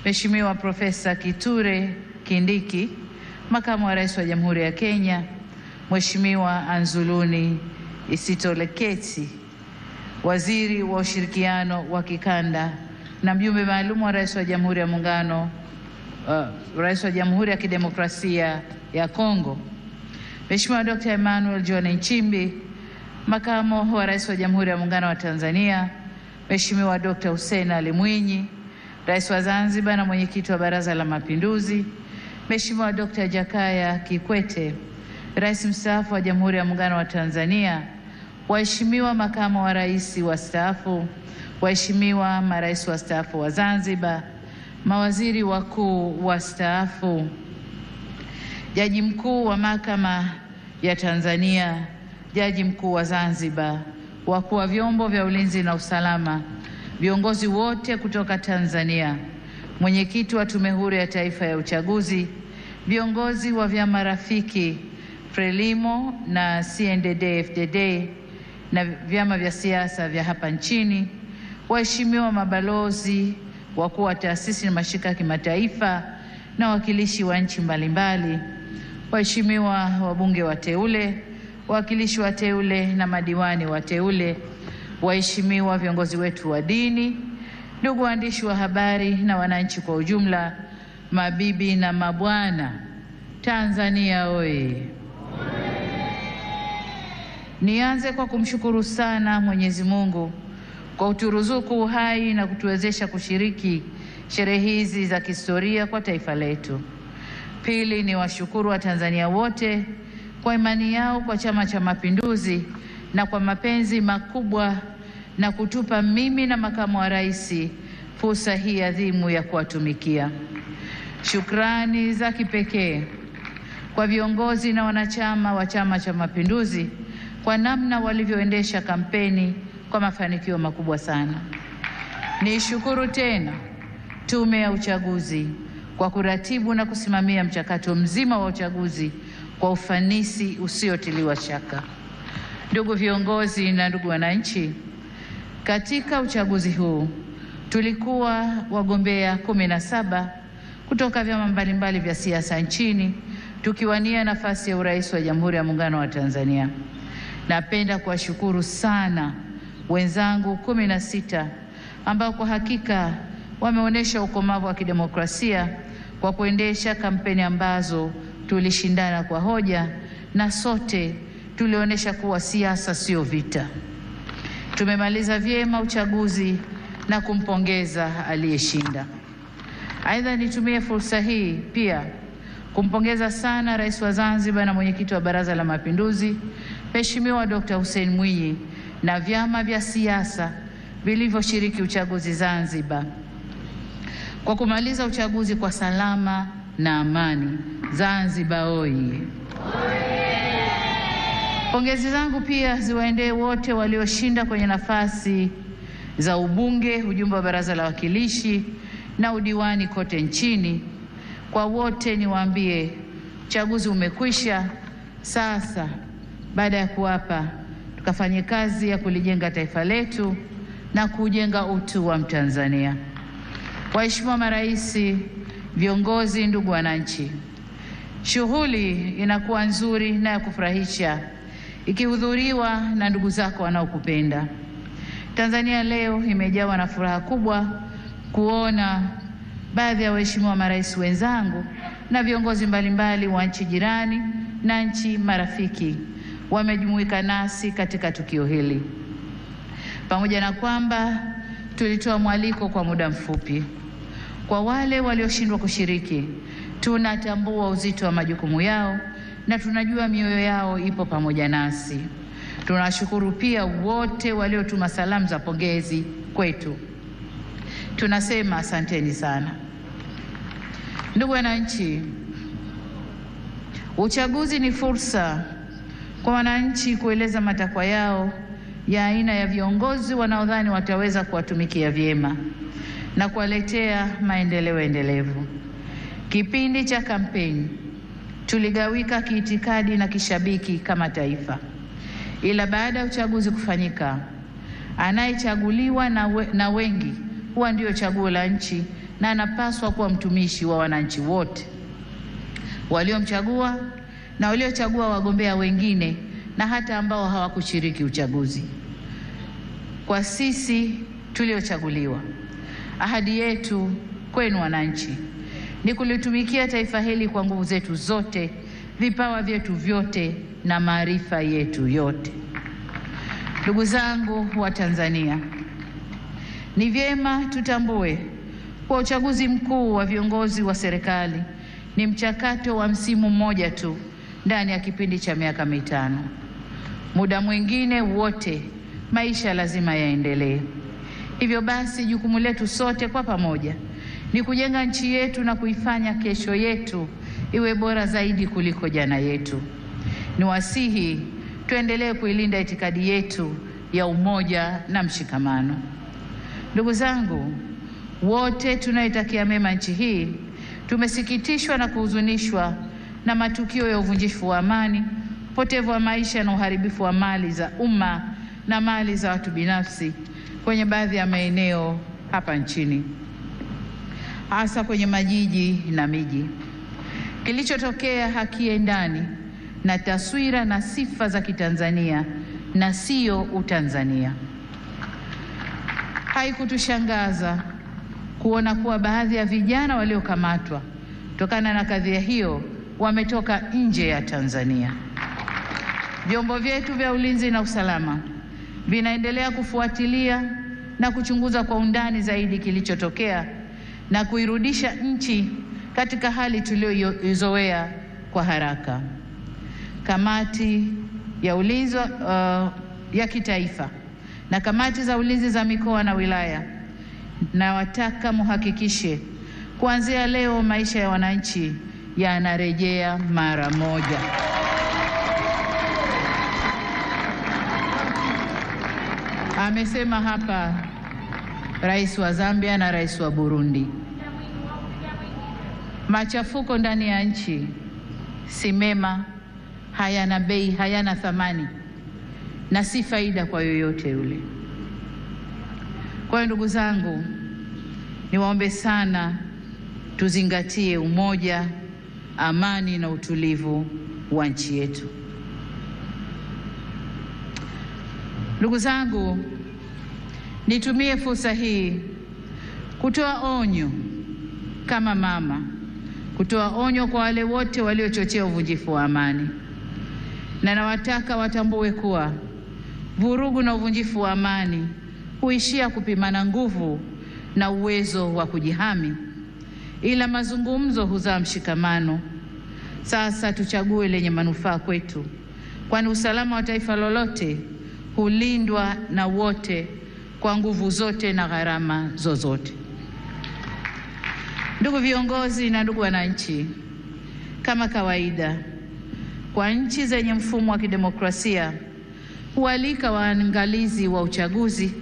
Mheshimiwa Profesa Kithure Kindiki, Makamu wa Rais wa Jamhuri ya Kenya, Mheshimiwa Anzuluni Isitoleketi, Waziri wa Ushirikiano wa Kikanda na mjumbe maalum wa Rais wa Jamhuri ya Muungano, Rais wa Jamhuri ya Kidemokrasia ya Kongo, Mheshimiwa Dr. Emmanuel John Nchimbi, Makamu wa Rais wa Jamhuri ya Muungano wa Tanzania, Mheshimiwa Dr. Hussein Ali Mwinyi, Rais wa Zanzibar na Mwenyekiti wa Baraza la Mapinduzi, Mheshimiwa Dr. Jakaya Kikwete, Rais mstaafu wa Jamhuri ya Muungano wa Tanzania, waheshimiwa makamu wa rais wastaafu, waheshimiwa marais wastaafu wa Zanzibar, mawaziri wakuu wastaafu, Jaji Mkuu wa Mahakama ya Tanzania, Jaji Mkuu wa Zanzibar, wakuu wa vyombo vya ulinzi na usalama, viongozi wote kutoka Tanzania, mwenyekiti wa Tume Huru ya Taifa ya Uchaguzi, viongozi wa vyama rafiki Frelimo na CNDD-FDD na vyama vya siasa vya hapa nchini, waheshimiwa mabalozi, wakuu wa taasisi na mashirika ya kimataifa na wawakilishi wa nchi mbalimbali, waheshimiwa wabunge wateule, wawakilishi wateule na madiwani wateule, waheshimiwa viongozi wetu wa dini, ndugu waandishi wa habari na wananchi kwa ujumla, mabibi na mabwana, Tanzania oye! Nianze kwa kumshukuru sana Mwenyezi Mungu kwa kuturuzuku uhai na kutuwezesha kushiriki sherehe hizi za kihistoria kwa taifa letu. Pili, ni washukuru Watanzania wote kwa imani yao kwa Chama cha Mapinduzi na kwa mapenzi makubwa na kutupa mimi na makamu wa rais fursa hii adhimu ya kuwatumikia. Shukrani za kipekee kwa viongozi na wanachama wa Chama cha Mapinduzi kwa namna walivyoendesha kampeni kwa mafanikio makubwa sana. Nishukuru tena Tume ya Uchaguzi kwa kuratibu na kusimamia mchakato mzima wa uchaguzi kwa ufanisi usiotiliwa shaka. Ndugu viongozi na ndugu wananchi, katika uchaguzi huu tulikuwa wagombea 17 kutoka vyama mbalimbali vya siasa nchini tukiwania nafasi ya urais wa Jamhuri ya Muungano wa Tanzania. Napenda kuwashukuru sana wenzangu 16 ambao kwa hakika wameonyesha ukomavu wa kidemokrasia kwa kuendesha kampeni ambazo tulishindana kwa hoja na sote tulionyesha kuwa siasa sio vita. Tumemaliza vyema uchaguzi na kumpongeza aliyeshinda. Aidha, nitumie fursa hii pia kumpongeza sana Rais wa Zanzibar na Mwenyekiti wa Baraza la Mapinduzi, Mheshimiwa Dr. Hussein Mwinyi na vyama vya siasa vilivyoshiriki uchaguzi Zanzibar kwa kumaliza uchaguzi kwa salama na amani. Zanzibar oye! Pongezi zangu pia ziwaendee wote walioshinda kwenye nafasi za ubunge, ujumbe wa Baraza la Wawakilishi na udiwani kote nchini. Kwa wote niwaambie, uchaguzi umekwisha. Sasa baada ya kuapa, tukafanye kazi ya kulijenga taifa letu na kujenga utu wa Mtanzania. Waheshimiwa marais, viongozi, ndugu wananchi, shughuli inakuwa nzuri na ya kufurahisha ikihudhuriwa na ndugu zako wanaokupenda. Tanzania leo imejawa na furaha kubwa kuona baadhi ya waheshimiwa marais wenzangu na viongozi mbalimbali wa nchi jirani na nchi marafiki wamejumuika nasi katika tukio hili. Pamoja na kwamba tulitoa mwaliko kwa muda mfupi, kwa wale walioshindwa kushiriki, tunatambua uzito wa majukumu yao na tunajua mioyo yao ipo pamoja nasi. Tunashukuru pia wote waliotuma salamu za pongezi kwetu. Tunasema asanteni sana. Ndugu wananchi, uchaguzi ni fursa kwa wananchi kueleza matakwa yao ya aina ya viongozi wanaodhani wataweza kuwatumikia vyema na kuwaletea maendeleo endelevu. Kipindi cha kampeni tuligawika kiitikadi na kishabiki kama taifa, ila baada ya uchaguzi kufanyika, anayechaguliwa na wengi huwa ndio chaguo la nchi na anapaswa kuwa mtumishi wa wananchi wote waliomchagua na waliochagua wagombea wengine na hata ambao hawakushiriki uchaguzi. Kwa sisi tuliochaguliwa, ahadi yetu kwenu wananchi ni kulitumikia taifa hili kwa nguvu zetu zote, vipawa vyetu vyote na maarifa yetu yote. Ndugu zangu wa Tanzania, ni vyema tutambue kwa uchaguzi mkuu wa viongozi wa serikali ni mchakato wa msimu mmoja tu ndani ya kipindi cha miaka mitano. Muda mwingine wote maisha lazima yaendelee. Hivyo basi jukumu letu sote kwa pamoja ni kujenga nchi yetu na kuifanya kesho yetu iwe bora zaidi kuliko jana yetu. Niwasihi tuendelee kuilinda itikadi yetu ya umoja na mshikamano. Ndugu zangu, wote tunaitakia mema nchi hii, tumesikitishwa na kuhuzunishwa na matukio ya uvunjifu wa amani, upotevu wa maisha na uharibifu wa mali za umma na mali za watu binafsi kwenye baadhi ya maeneo hapa nchini, hasa kwenye majiji na miji. Kilichotokea hakiendani na taswira na sifa za Kitanzania na sio Utanzania. Haikutushangaza kuona kuwa baadhi ya vijana waliokamatwa kutokana na kadhia hiyo wametoka nje ya Tanzania. Vyombo vyetu vya ulinzi na usalama vinaendelea kufuatilia na kuchunguza kwa undani zaidi kilichotokea na kuirudisha nchi katika hali tuliyoizoea kwa haraka. Kamati ya ulinzi ya kitaifa na kamati za ulinzi za mikoa na wilaya, na wataka muhakikishe kuanzia leo maisha ya wananchi yanarejea mara moja. Amesema hapa Rais wa Zambia na Rais wa Burundi. Machafuko ndani ya nchi si mema, hayana bei, hayana thamani na si faida kwa yoyote yule. Kwa hiyo ndugu zangu, niwaombe sana tuzingatie umoja, amani na utulivu wa nchi yetu. Ndugu zangu, nitumie fursa hii kutoa onyo kama mama, kutoa onyo kwa wale wote waliochochea uvunjifu wa amani. Na nawataka watambue kuwa vurugu na uvunjifu wa amani huishia kupimana nguvu na uwezo wa kujihami, ila mazungumzo huzaa mshikamano. Sasa tuchague lenye manufaa kwetu, kwani usalama wa taifa lolote hulindwa na wote kwa nguvu zote na gharama zozote. Ndugu viongozi na ndugu wananchi, kama kawaida kwa nchi zenye mfumo wa kidemokrasia hualika waangalizi wa uchaguzi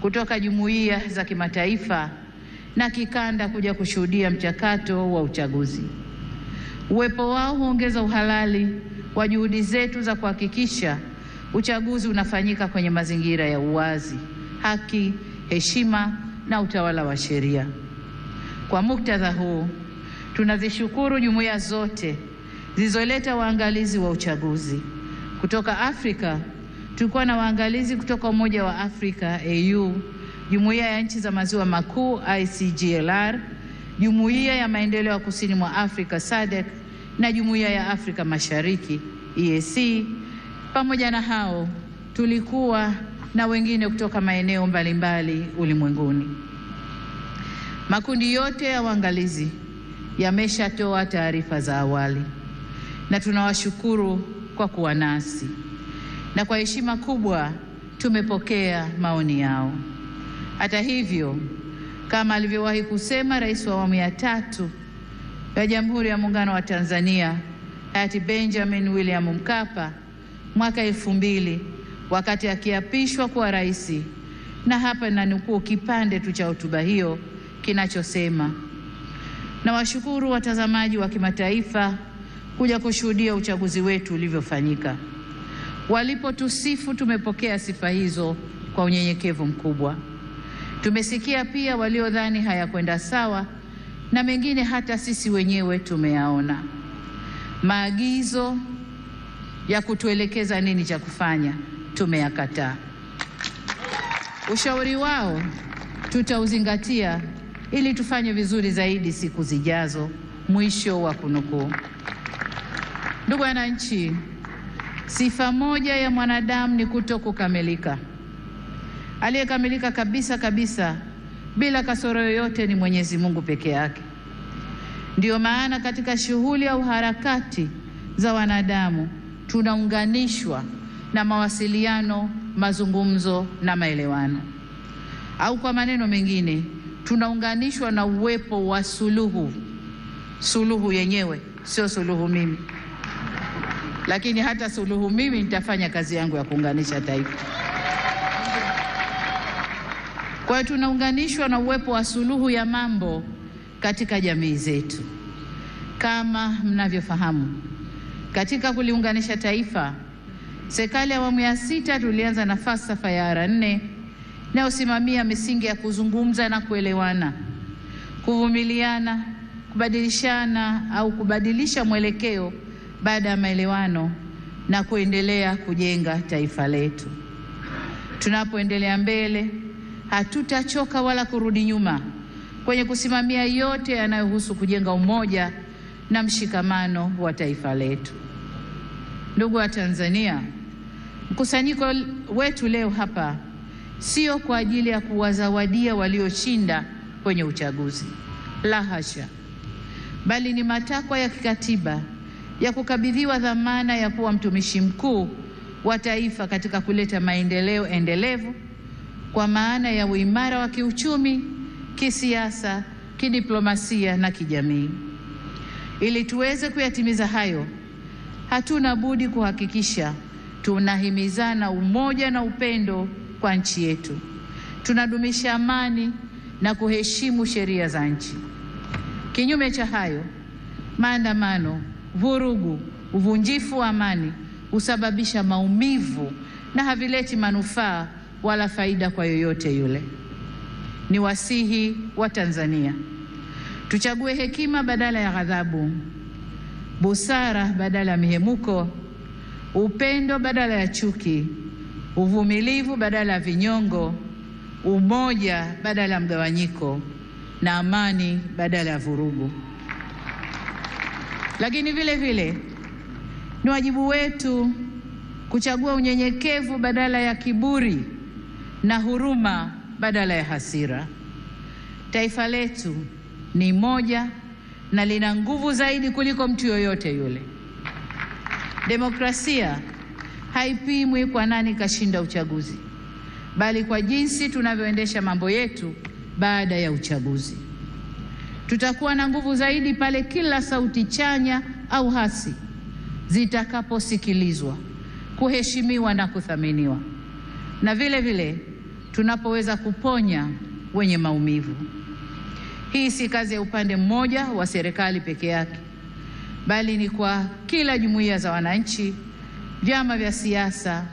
kutoka jumuiya za kimataifa na kikanda kuja kushuhudia mchakato wa uchaguzi. Uwepo wao huongeza uhalali wa juhudi zetu za kuhakikisha uchaguzi unafanyika kwenye mazingira ya uwazi, haki, heshima na utawala wa sheria. Kwa muktadha huu, tunazishukuru jumuiya zote zilizoleta waangalizi wa uchaguzi. Kutoka Afrika, tulikuwa na waangalizi kutoka Umoja wa Afrika AU, Jumuiya ya Nchi za Maziwa Makuu ICGLR, Jumuiya ya Maendeleo ya Kusini mwa Afrika SADC na Jumuiya ya Afrika Mashariki EAC. Pamoja na hao, tulikuwa na wengine kutoka maeneo mbalimbali ulimwenguni. Makundi yote ya waangalizi yameshatoa taarifa za awali na tunawashukuru kwa kuwa nasi, na kwa heshima kubwa tumepokea maoni yao. Hata hivyo, kama alivyowahi kusema Rais wa awamu ya 3 ya Jamhuri ya Muungano wa Tanzania hayati Benjamin William Mkapa mwaka 2000 wakati akiapishwa kuwa rais, na hapa nanukuu kipande tu cha hotuba hiyo kinachosema: na washukuru watazamaji wa kimataifa kuja kushuhudia uchaguzi wetu ulivyofanyika. Walipotusifu tumepokea sifa hizo kwa unyenyekevu mkubwa. Tumesikia pia waliodhani hayakwenda sawa na mengine hata sisi wenyewe tumeyaona. Maagizo ya kutuelekeza nini cha kufanya tumeyakataa. Ushauri wao tutauzingatia ili tufanye vizuri zaidi siku zijazo. Mwisho wa kunukuu. Ndugu wananchi, sifa moja ya mwanadamu ni kutokukamilika. Aliyekamilika kabisa kabisa bila kasoro yoyote ni Mwenyezi Mungu peke yake. Ndiyo maana katika shughuli au harakati za wanadamu tunaunganishwa na mawasiliano, mazungumzo na maelewano. Au kwa maneno mengine, tunaunganishwa na uwepo wa suluhu. Suluhu yenyewe sio suluhu mimi, lakini hata suluhu mimi nitafanya kazi yangu ya kuunganisha taifa. Kwa hiyo tunaunganishwa na uwepo wa suluhu ya mambo katika jamii zetu. Kama mnavyofahamu, katika kuliunganisha taifa, serikali ya awamu ya 6 tulianza na falsafa ya R4 inayosimamia misingi ya kuzungumza na kuelewana, kuvumiliana, kubadilishana au kubadilisha mwelekeo baada ya maelewano na kuendelea kujenga taifa letu. Tunapoendelea mbele, hatutachoka wala kurudi nyuma kwenye kusimamia yote yanayohusu kujenga umoja na mshikamano wa taifa letu. Ndugu wa Tanzania, mkusanyiko wetu leo hapa sio kwa ajili ya kuwazawadia walioshinda kwenye uchaguzi, la hasha, bali ni matakwa ya kikatiba ya kukabidhiwa dhamana ya kuwa mtumishi mkuu wa taifa katika kuleta maendeleo endelevu kwa maana ya uimara wa kiuchumi, kisiasa, kidiplomasia na kijamii. Ili tuweze kuyatimiza hayo, hatuna budi kuhakikisha tunahimizana umoja na upendo kwa nchi yetu. Tunadumisha amani na kuheshimu sheria za nchi. Kinyume cha hayo, maandamano, vurugu, uvunjifu wa amani husababisha maumivu na havileti manufaa wala faida kwa yoyote yule. Ni wasihi wa Tanzania, tuchague hekima badala ya ghadhabu, busara badala ya mihemuko, upendo badala ya chuki, uvumilivu badala ya vinyongo, umoja badala ya mgawanyiko, na amani badala ya vurugu. Lakini vile vile ni wajibu wetu kuchagua unyenyekevu badala ya kiburi na huruma badala ya hasira. Taifa letu ni moja na lina nguvu zaidi kuliko mtu yoyote yule. Demokrasia haipimwi kwa nani kashinda uchaguzi, bali kwa jinsi tunavyoendesha mambo yetu baada ya uchaguzi. Tutakuwa na nguvu zaidi pale kila sauti chanya au hasi zitakaposikilizwa, kuheshimiwa na kuthaminiwa, na vile vile tunapoweza kuponya wenye maumivu. Hii si kazi ya upande mmoja wa serikali peke yake, bali ni kwa kila jumuiya za wananchi, vyama vya siasa,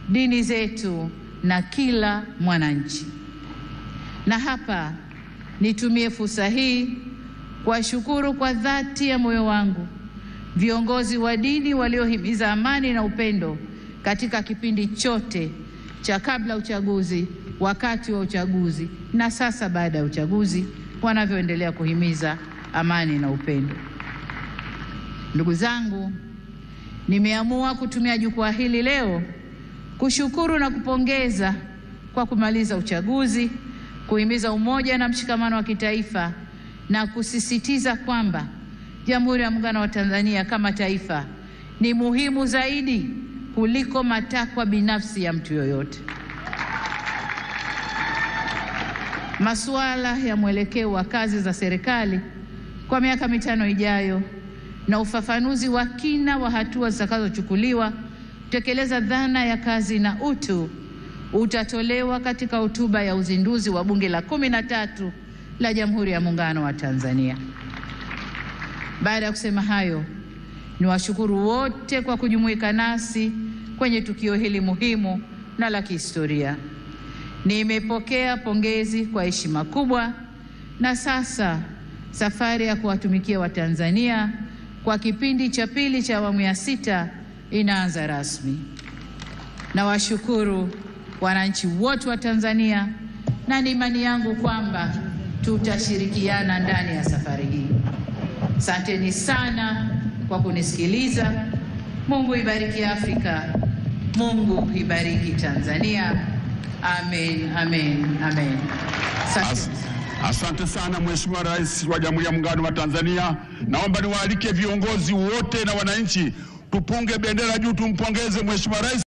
dini zetu na kila mwananchi. Na hapa nitumie fursa hii kuwashukuru kwa dhati ya moyo wangu viongozi wa dini waliohimiza amani na upendo katika kipindi chote cha kabla uchaguzi, wakati wa uchaguzi na sasa baada ya uchaguzi, wanavyoendelea kuhimiza amani na upendo. Ndugu zangu, nimeamua kutumia jukwaa hili leo kushukuru na kupongeza kwa kumaliza uchaguzi, kuhimiza umoja na mshikamano wa kitaifa na kusisitiza kwamba Jamhuri ya Muungano wa Tanzania kama taifa ni muhimu zaidi kuliko matakwa binafsi ya mtu yoyote. Masuala ya mwelekeo wa kazi za serikali kwa miaka 5 ijayo na ufafanuzi wa kina wa hatua zitakazochukuliwa kutekeleza dhana ya kazi na utu utatolewa katika hotuba ya uzinduzi wa Bunge la 13 la Jamhuri ya Muungano wa Tanzania. Baada ya kusema hayo, niwashukuru wote kwa kujumuika nasi kwenye tukio hili muhimu na la kihistoria. Nimepokea pongezi kwa heshima kubwa, na sasa safari ya kuwatumikia Watanzania kwa kipindi cha pili cha awamu ya 6 inaanza rasmi. Nawashukuru wananchi wote wa Tanzania na ni imani yangu kwamba tutashirikiana ndani ya safari hii. Asanteni sana kwa kunisikiliza. Mungu ibariki Afrika. Mungu ibariki Tanzania. Amen, amen, amen. Asante sana Mheshimiwa Rais wa Jamhuri ya Muungano wa Tanzania. Naomba niwaalike viongozi wote na wananchi tupunge bendera juu, tumpongeze Mheshimiwa Rais.